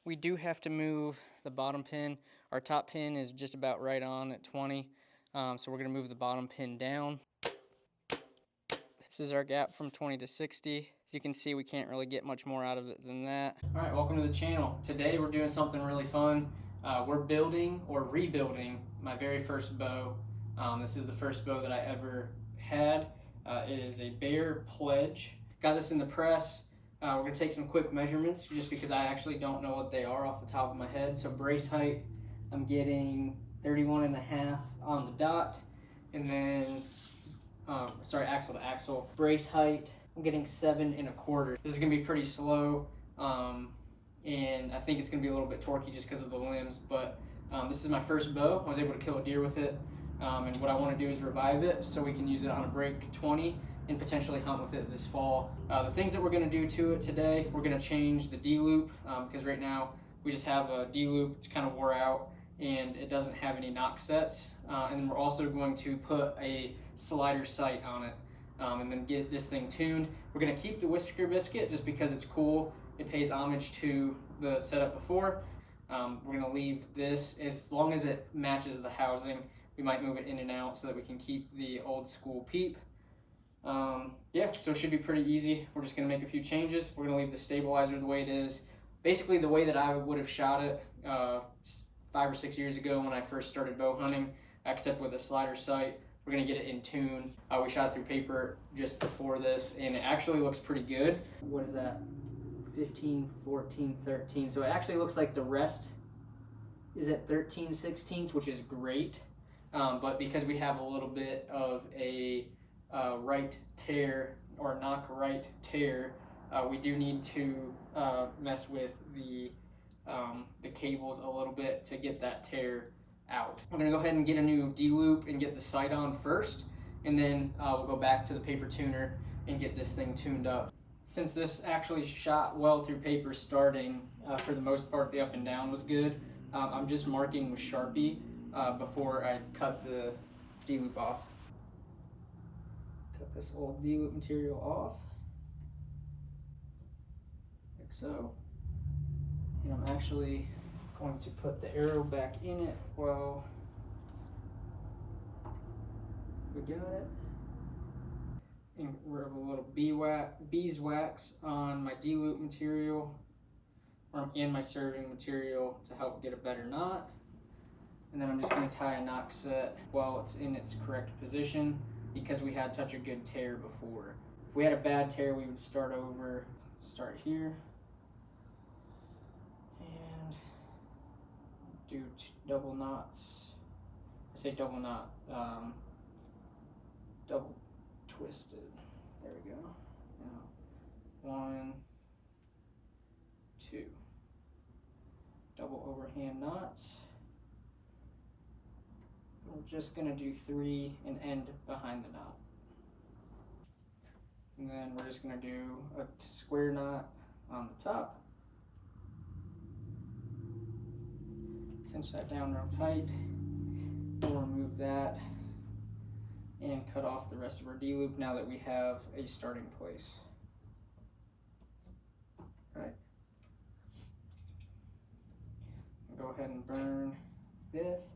We do have to move the bottom pin. Our top pin is just about right on at 20, so we're going to move the bottom pin down. This is our gap from 20 to 60. As you can see, we can't really get much more out of it than that. All right, welcome to the channel. Today we're doing something really fun. We're building or rebuilding my very first bow. This is the first bow that I ever had. It is a Bear Pledge. Got this in the press. We're gonna take some quick measurements just because I actually don't know what they are off the top of my head. So brace height, I'm getting 31.5 on the dot. And then, axle to axle. Brace height, I'm getting 7 1/4. This is gonna be pretty slow. And I think it's gonna be a little bit torquey just because of the limbs, but this is my first bow. I was able to kill a deer with it. And what I wanna do is revive it so we can use it on a break 20 and potentially hunt with it this fall. The things that we're gonna do to it today, we're gonna change the D-loop because right now we just have a D-loop, it's kind of wore out and it doesn't have any knock sets. And then we're also going to put a slider sight on it and then get this thing tuned. We're gonna keep the Whisker Biscuit just because it's cool. It pays homage to the setup before. We're gonna leave this as long as it matches the housing. We might move it in and out so that we can keep the old school peep. Yeah, so it should be pretty easy. We're just gonna make a few changes. We're gonna leave the stabilizer the way it is. Basically the way that I would have shot it 5 or 6 years ago when I first started bow hunting, except with a slider sight. We're gonna get it in tune. We shot it through paper just before this and it actually looks pretty good. What is that? 15, 14, 13. So it actually looks like the rest is at 13/16, which is great. But because we have a little bit of a right tear or knock right tear, we do need to mess with the cables a little bit to get that tear out. I'm gonna go ahead and get a new D-loop and get the sight on first, and then we'll go back to the paper tuner and get this thing tuned up. Since this actually shot well through paper starting, for the most part the up and down was good, I'm just marking with Sharpie before I cut the D-loop off. Cut this old D-loop material off, like so. And I'm actually going to put the arrow back in it while we got it. And rub a little beeswax on my D-loop material and my serving material to help get a better knot. And then I'm just going to tie a knock set while it's in its correct position because we had such a good tear before. If we had a bad tear, we would start over. Start here and do double knots. I say double knot, double twisted. There we go. Now, 1, 2. Double overhand knots. We're just gonna do 3 and end behind the knot. And then we're just gonna do a square knot on the top. Cinch that down real tight. We'll remove that and cut off the rest of our D-loop now that we have a starting place. All right. Go ahead and burn this.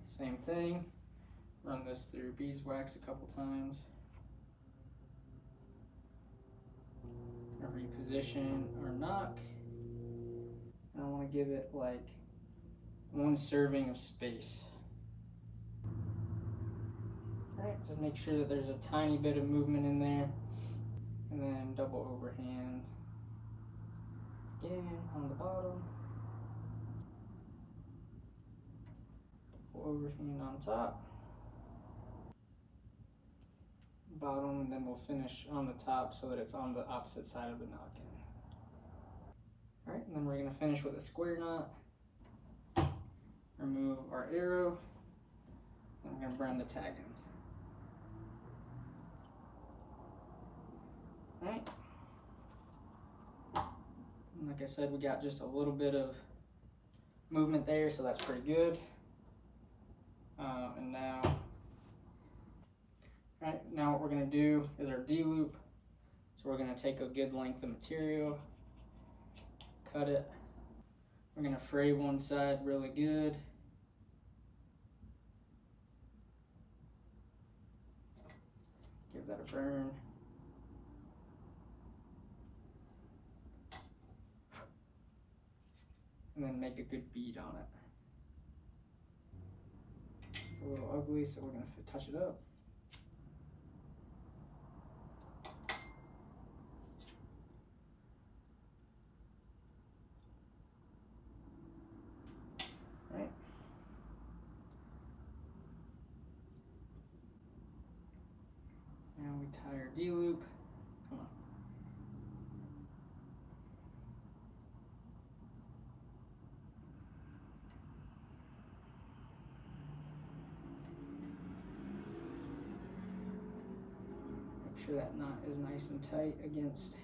Same thing. Run this through beeswax a couple times. Gonna reposition our knock. And I want to give it like 1 serving of space. Alright, just make sure that there's a tiny bit of movement in there. And then double overhand again on the bottom. Double overhand on top. Bottom, and then we'll finish on the top so that it's on the opposite side of the noggin. Alright, and then we're going to finish with a square knot. Remove our arrow, and we're going to burn the tag ends. Alright. Like I said, we got just a little bit of movement there, so that's pretty good. And now what we're going to do is our D-loop. So we're going to take a good length of material cut it. We're gonna fray one side really good. Give that a burn. And then make a good bead on it. It's a little ugly, so we're gonna touch it up. Right. Now we tie our D-loop. Come on. Make sure that knot is nice and tight against.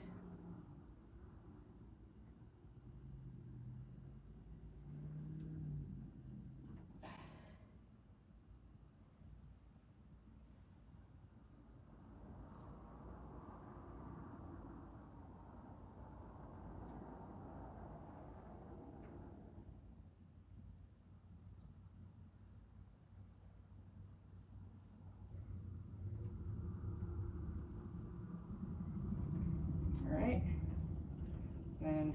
Alright, then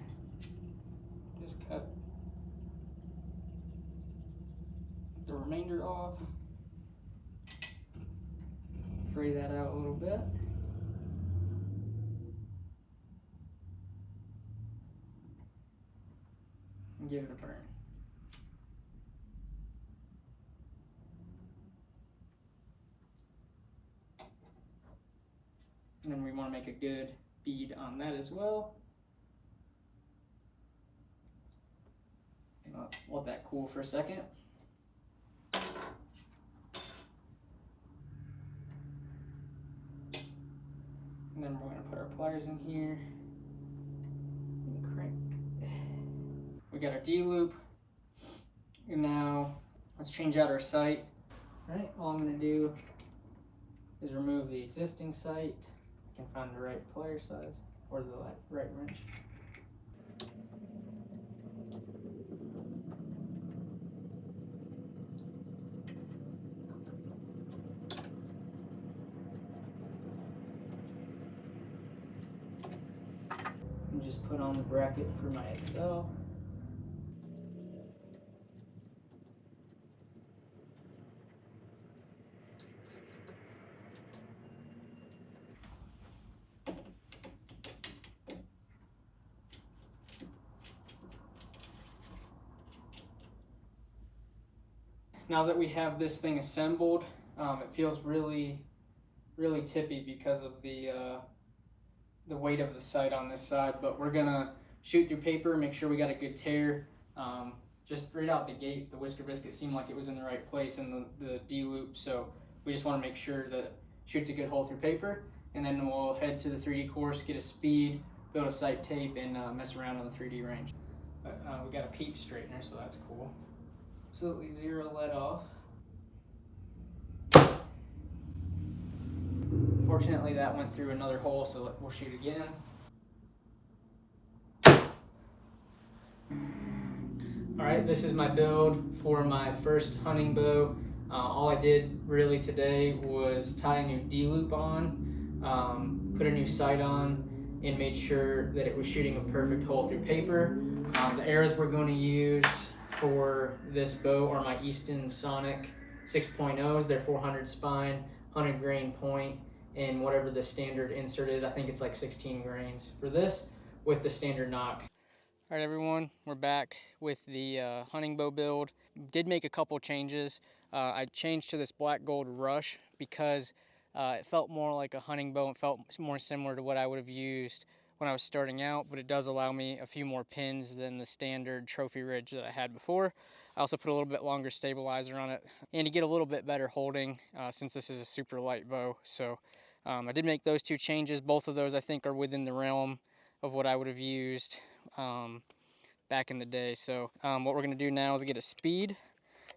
just cut the remainder off, fray that out a little bit. And give it a burn. And then we want to make a good bead on that as well. Let that cool for a second. And then we're going to put our pliers in here and crank. We got our D-loop. And now let's change out our sight. All right, all I'm going to do is remove the existing sight. I can find the right plier size or the right wrench. And just put on the bracket for my Excel. Now that we have this thing assembled, it feels really tippy because of the weight of the sight on this side, but we're gonna shoot through paper, make sure we got a good tear. Just right out the gate, the whisker biscuit seemed like it was in the right place in the D-loop, so we just wanna make sure that it shoots a good hole through paper, and then we'll head to the 3D course, get a speed, build a sight tape, and mess around on the 3D range. But we got a peep straightener, so that's cool. Absolutely zero let off. Fortunately, that went through another hole, so we'll shoot again. All right, this is my build for my first hunting bow. All I did really today was tie a new D-loop on, put a new sight on, and made sure that it was shooting a perfect hole through paper. The arrows we're going to use for this bow are my Easton Sonic 6.0s. They're 400 spine, 100 grain point, and whatever the standard insert is. I think it's like 16 grains for this with the standard knock. All right, everyone, we're back with the hunting bow build. Did make a couple changes. I changed to this black gold rush because it felt more like a hunting bow and felt more similar to what I would have used when I was starting out, but it does allow me a few more pins than the standard trophy ridge that I had before. I also put a little bit longer stabilizer on it and to get a little bit better holding since this is a super light bow. So I did make those two changes. Both of those I think are within the realm of what I would have used back in the day. So what we're going to do now is get a speed,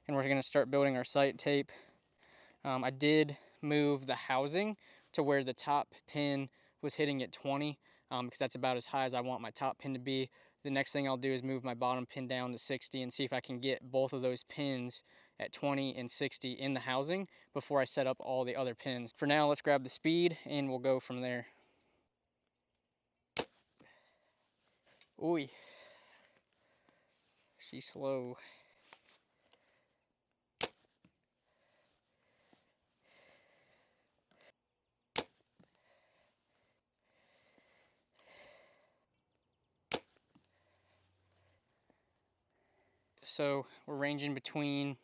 and we're going to start building our sight tape. I did move the housing to where the top pin was hitting at 20 because that's about as high as I want my top pin to be. the next thing I'll do is move my bottom pin down to 60 and see if I can get both of those pins at 20 and 60 in the housing before I set up all the other pins. For now, let's grab the speed and we'll go from there. Ooh, she's slow. So we're ranging between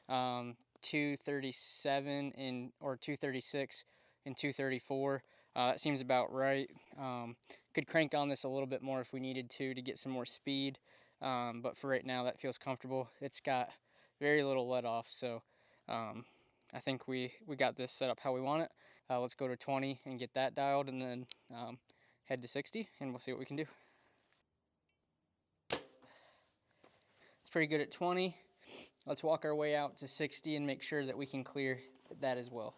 237 or 236 and 234. That seems about right. Could crank on this a little bit more if we needed to get some more speed, but for right now that feels comfortable. It's got very little let off, so I think we got this set up how we want it. Let's go to 20 and get that dialed, and then head to 60 and we'll see what we can do. It's pretty good at 20. Let's walk our way out to 60 and make sure that we can clear that as well.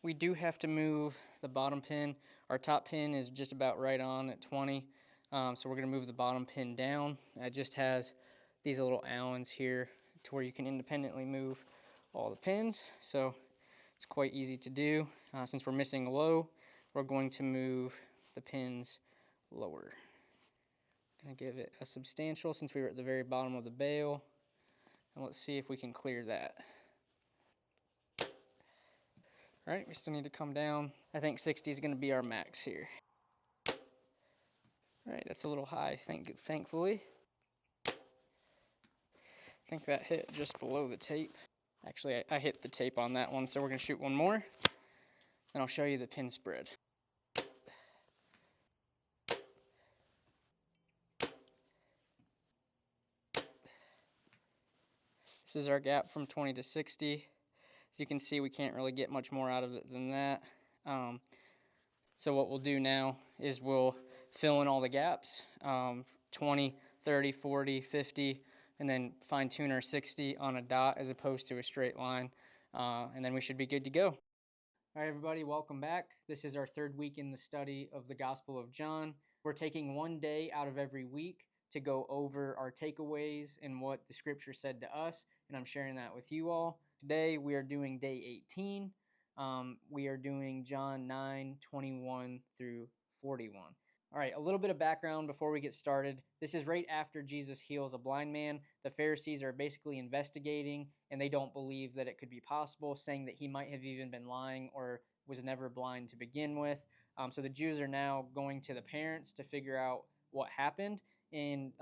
We do have to move the bottom pin. Our top pin is just about right on at 20. So we're gonna move the bottom pin down. It just has these little Allens here to where you can independently move all the pins. So it's quite easy to do. Since we're missing low, we're going to move the pins lower. Gonna give it a substantial since we were at the very bottom of the bale. And let's see if we can clear that. All right, we still need to come down. I think 60 is gonna be our max here. All right, that's a little high, thankfully. I think that hit just below the tape. Actually, I hit the tape on that one, so we're gonna shoot one more, and I'll show you the pin spread. This is our gap from 20 to 60. As you can see, we can't really get much more out of it than that. So what we'll do now is we'll fill in all the gaps, 20, 30, 40, 50, and then fine tune our 60 on a dot as opposed to a straight line, and then we should be good to go. All right, everybody, welcome back. This is our third week in the study of the Gospel of John. We're taking one day out of every week to go over our takeaways and what the scripture said to us, and I'm sharing that with you all. Today we are doing day 18. We are doing John 9:21 through 41. All right, a little bit of background before we get started. This is right after Jesus heals a blind man. The Pharisees are basically investigating, and they don't believe that it could be possible, saying that he might have even been lying or was never blind to begin with. So the Jews are now going to the parents to figure out what happened. And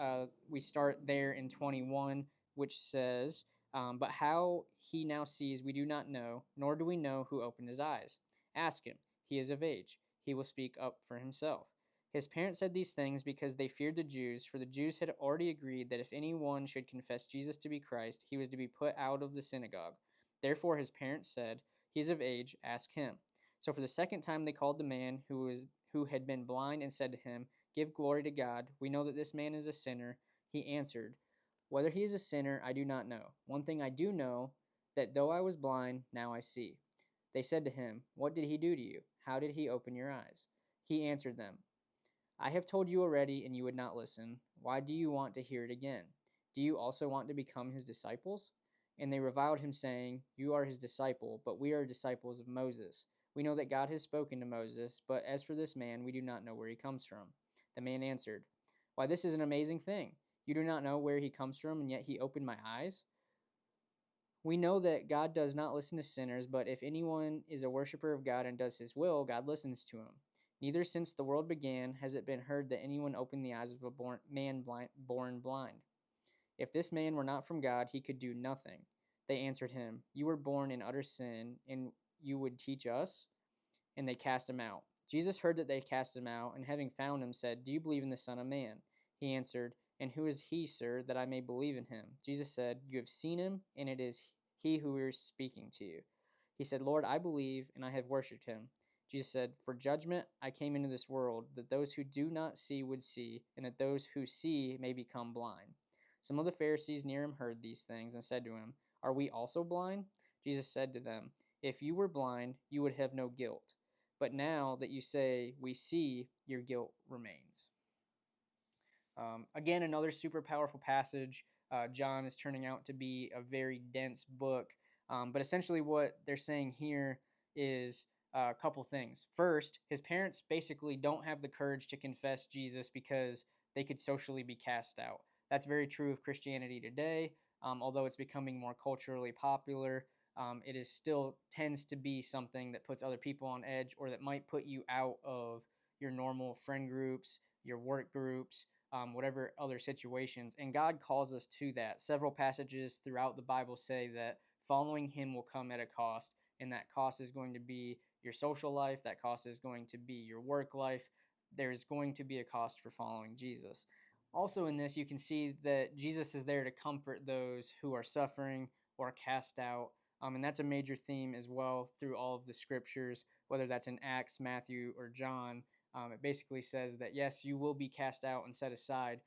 we start there in 21, which says, but how he now sees we do not know, nor do we know who opened his eyes. Ask him. He is of age. He will speak up for himself. His parents said these things because they feared the Jews, for the Jews had already agreed that if anyone should confess Jesus to be Christ, he was to be put out of the synagogue. Therefore his parents said, he is of age, ask him. So for the second time they called the man who had been blind and said to him, give glory to God. We know that this man is a sinner. He answered, whether he is a sinner, I do not know. One thing I do know, that though I was blind, now I see. They said to him, what did he do to you? How did he open your eyes? He answered them, I have told you already, and you would not listen. Why do you want to hear it again? Do you also want to become his disciples? And they reviled him, saying, you are his disciple, but we are disciples of Moses. We know that God has spoken to Moses, but as for this man, we do not know where he comes from. The man answered, why, this is an amazing thing. You do not know where he comes from, and yet he opened my eyes? We know that God does not listen to sinners, but if anyone is a worshiper of God and does his will, God listens to him. Neither since the world began has it been heard that anyone opened the eyes of a man born blind. If this man were not from God, he could do nothing. They answered him, you were born in utter sin, and you would teach us? And they cast him out. Jesus heard that they cast him out, and having found him, said, do you believe in the Son of Man? He answered, and who is he, sir, that I may believe in him? Jesus said, you have seen him, and it is he who is speaking to you. He said, Lord, I believe, and I have worshipped him. Jesus said, for judgment I came into this world, that those who do not see would see, and that those who see may become blind. Some of the Pharisees near him heard these things and said to him, are we also blind? Jesus said to them, if you were blind, you would have no guilt. but now that you say we see, your guilt remains. Again, another super powerful passage. John is turning out to be a very dense book. But essentially, what they're saying here is a couple things. First, his parents basically don't have the courage to confess Jesus because they could socially be cast out. That's very true of Christianity today. Although it's becoming more culturally popular, it is still tends to be something that puts other people on edge, or that might put you out of your normal friend groups, your work groups, whatever other situations. And God calls us to that. Several passages throughout the Bible say that following Him will come at a cost, and that cost is going to be your social life, that cost is going to be your work life. There's going to be a cost for following Jesus. Also, in this, you can see that Jesus is there to comfort those who are suffering or cast out. And that's a major theme as well through all of the scriptures, whether that's in Acts, Matthew, or John. It basically says that, yes, you will be cast out and set aside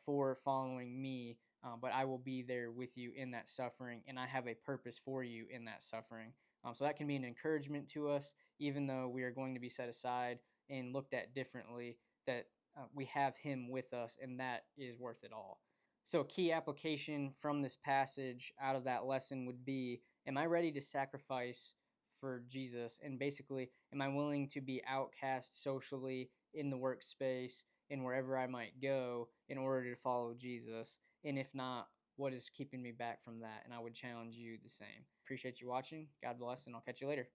for following me, but I will be there with you in that suffering, and I have a purpose for you in that suffering. So that can be an encouragement to us, even though we are going to be set aside and looked at differently, that we have Him with us, and that is worth it all. So, a key application from this passage out of that lesson would be, am I ready to sacrifice for Jesus? And basically, am I willing to be outcast socially in the workspace and wherever I might go in order to follow Jesus? And if not, what is keeping me back from that? And I would challenge you the same. Appreciate you watching. God bless, and I'll catch you later.